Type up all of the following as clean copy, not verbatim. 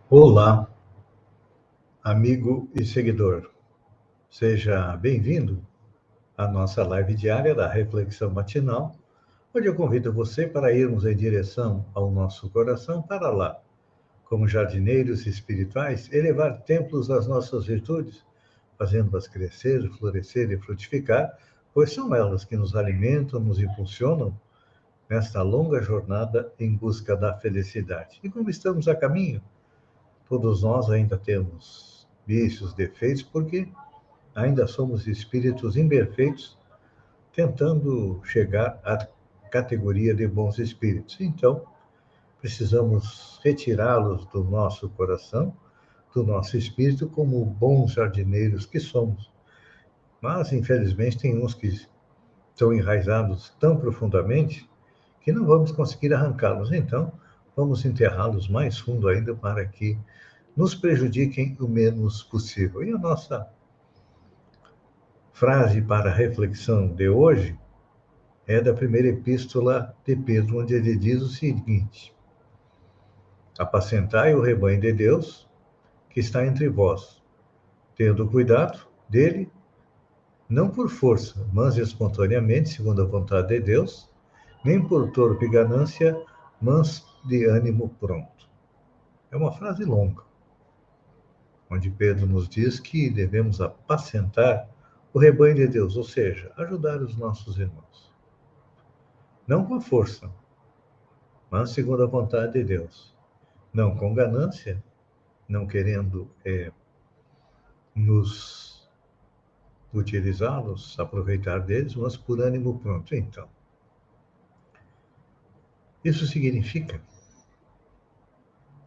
Olá, amigo e seguidor. Seja bem-vindo à nossa live diária da Reflexão Matinal, onde eu convido você para irmos em direção ao nosso coração para lá, como jardineiros espirituais, elevar templos às nossas virtudes, fazendo-as crescer, florescer e frutificar, pois são elas que nos alimentam, nos impulsionam nesta longa jornada em busca da felicidade. E como estamos a caminho, todos nós ainda temos vícios, defeitos, porque ainda somos espíritos imperfeitos tentando chegar à categoria de bons espíritos. Então, precisamos retirá-los do nosso coração, do nosso espírito, como bons jardineiros que somos. Mas, infelizmente, tem uns que estão enraizados tão profundamente que não vamos conseguir arrancá-los. Então, vamos enterrá-los mais fundo ainda para que nos prejudiquem o menos possível. E a nossa frase para a reflexão de hoje é da primeira epístola de Pedro, onde ele diz o seguinte: apacentai o rebanho de Deus que está entre vós, tendo cuidado dele, não por força, mas espontaneamente, segundo a vontade de Deus, nem por torpe ganância, mas de ânimo pronto. É uma frase longa, onde Pedro nos diz que devemos apacentar o rebanho de Deus, ou seja, ajudar os nossos irmãos. Não com força, mas segundo a vontade de Deus. Não com ganância, não querendo nos utilizá-los, aproveitar deles, mas por ânimo pronto. Então, isso significa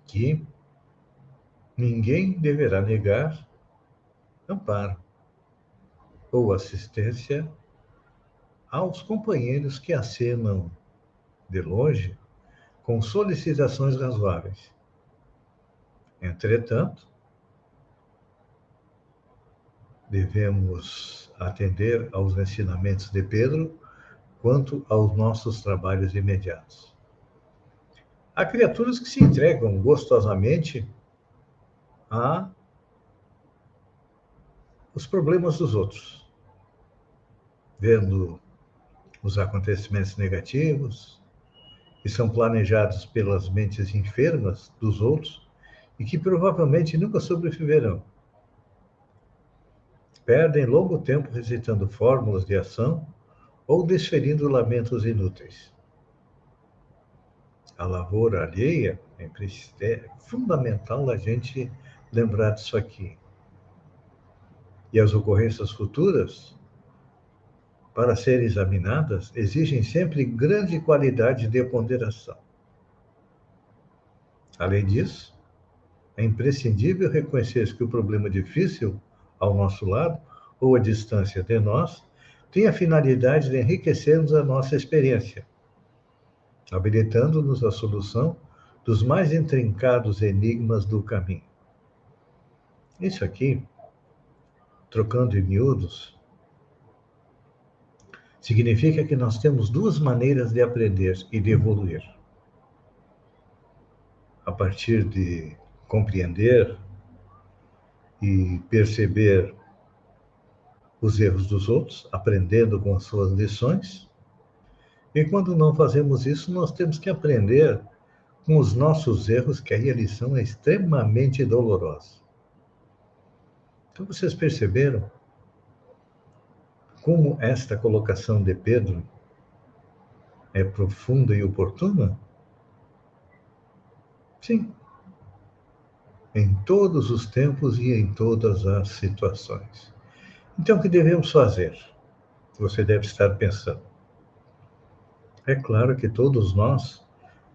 que ninguém deverá negar amparo ou assistência aos companheiros que acenam de longe com solicitações razoáveis. Entretanto, devemos atender aos ensinamentos de Pedro quanto aos nossos trabalhos imediatos. Há criaturas que se entregam gostosamente a os problemas dos outros, vendo os acontecimentos negativos que são planejados pelas mentes enfermas dos outros e que provavelmente nunca sobreviverão. Perdem longo tempo recitando fórmulas de ação ou desferindo lamentos inúteis. A lavoura alheia é fundamental a gente lembrar disso aqui. E as ocorrências futuras, para serem examinadas, exigem sempre grande qualidade de ponderação. Além disso, é imprescindível reconhecer que o problema difícil ao nosso lado, ou à distância de nós, tem a finalidade de enriquecermos a nossa experiência, habilitando-nos à solução dos mais intrincados enigmas do caminho. Isso aqui, trocando em miúdos, significa que nós temos duas maneiras de aprender e de evoluir. A partir de compreender e perceber os erros dos outros, aprendendo com as suas lições. E quando não fazemos isso, nós temos que aprender com os nossos erros, que aí a lição é extremamente dolorosa. Então, vocês perceberam como esta colocação de Pedro é profunda e oportuna? Sim. Em todos os tempos e em todas as situações. Então, o que devemos fazer? Você deve estar pensando. É claro que todos nós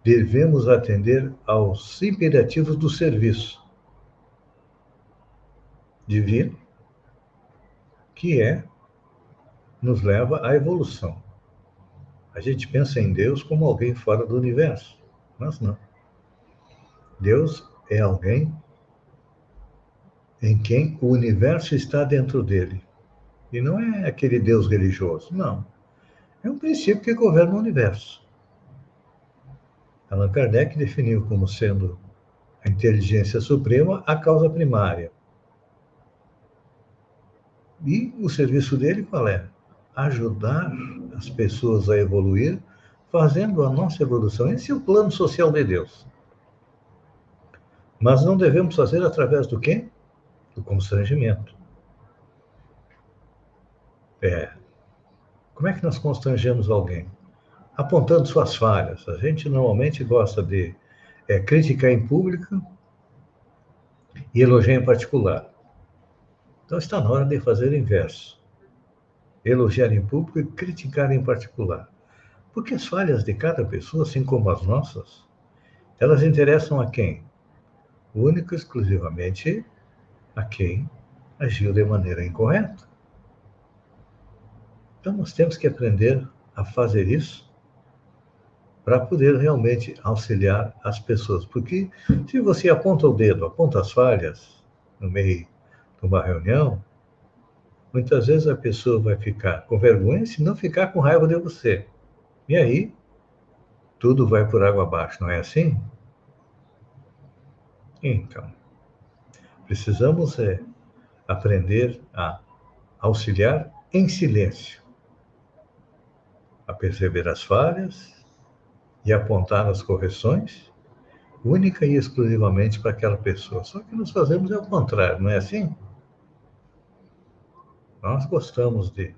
devemos atender aos imperativos do serviço divino, que nos leva à evolução. A gente pensa em Deus como alguém fora do universo, mas não. Deus é alguém em quem o universo está dentro dele. E não é aquele Deus religioso, não. É um princípio que governa o universo. Allan Kardec definiu como sendo a inteligência suprema, a causa primária. E o serviço dele qual é? Ajudar as pessoas a evoluir, fazendo a nossa evolução. Esse é o plano social de Deus. Mas não devemos fazer através do quê? Do constrangimento. Como é que nós constrangemos alguém? Apontando suas falhas. A gente normalmente gosta de criticar em público e elogiar em particular. Então está na hora de fazer o inverso. Elogiar em público e criticar em particular. Porque as falhas de cada pessoa, assim como as nossas, elas interessam a quem? Única e exclusivamente a quem agiu de maneira incorreta. Então nós temos que aprender a fazer isso para poder realmente auxiliar as pessoas. Porque se você aponta o dedo, aponta as falhas no meio de uma reunião, muitas vezes a pessoa vai ficar com vergonha se não ficar com raiva de você. E aí, tudo vai por água abaixo, não é assim? Então, precisamos aprender a auxiliar em silêncio, a perceber as falhas e apontar as correções, única e exclusivamente para aquela pessoa. Só que nós fazemos o contrário, não é assim? Nós gostamos de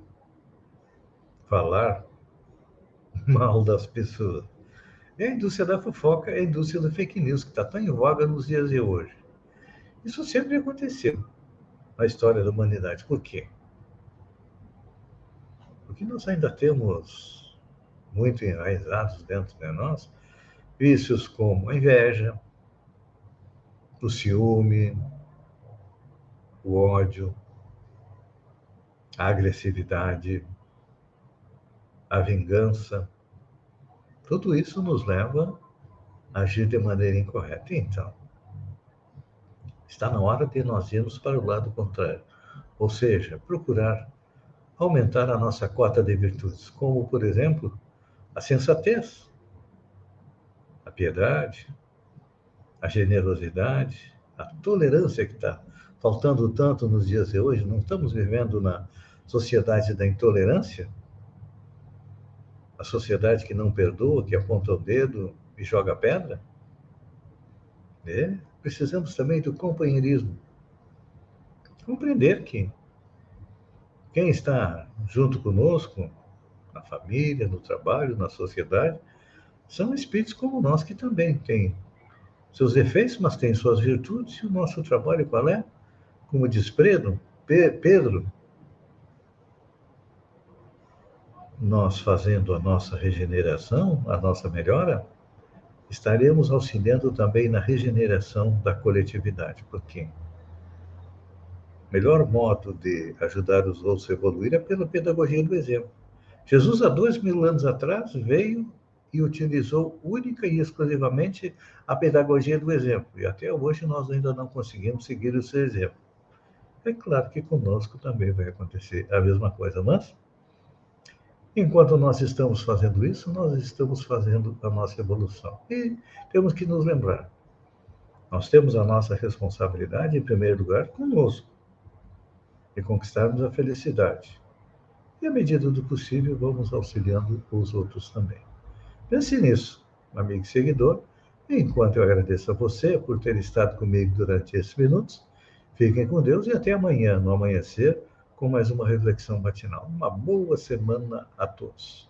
falar mal das pessoas. É a indústria da fofoca, é a indústria da fake news, que está tão em voga nos dias de hoje. Isso sempre aconteceu na história da humanidade. Por quê? Porque nós ainda temos muito enraizados dentro de nós vícios como a inveja, o ciúme, o ódio, a agressividade, a vingança. Tudo isso nos leva a agir de maneira incorreta. Então, está na hora de nós irmos para o lado contrário. Ou seja, procurar aumentar a nossa cota de virtudes, como, por exemplo, a sensatez, a piedade, a generosidade, a tolerância que está faltando tanto nos dias de hoje. Não estamos vivendo na sociedade da intolerância? A sociedade que não perdoa, que aponta o dedo e joga pedra? Precisamos também do companheirismo. Compreender que quem está junto conosco, na família, no trabalho, na sociedade, são espíritos como nós, que também têm seus defeitos, mas têm suas virtudes. E o nosso trabalho qual é? Como diz Pedro, nós fazendo a nossa regeneração, a nossa melhora, estaremos auxiliando também na regeneração da coletividade. Porque o melhor modo de ajudar os outros a evoluir é pela pedagogia do exemplo. Jesus, há 2000 anos atrás, veio e utilizou única e exclusivamente a pedagogia do exemplo. E até hoje nós ainda não conseguimos seguir o seu exemplo. É claro que conosco também vai acontecer a mesma coisa, mas enquanto nós estamos fazendo isso, nós estamos fazendo a nossa evolução. E temos que nos lembrar, nós temos a nossa responsabilidade, em primeiro lugar, conosco, de conquistarmos a felicidade. E, à medida do possível, vamos auxiliando os outros também. Pense nisso, amigo e seguidor. Enquanto eu agradeço a você por ter estado comigo durante esses minutos, fiquem com Deus e até amanhã, no amanhecer, com mais uma reflexão matinal. Uma boa semana a todos.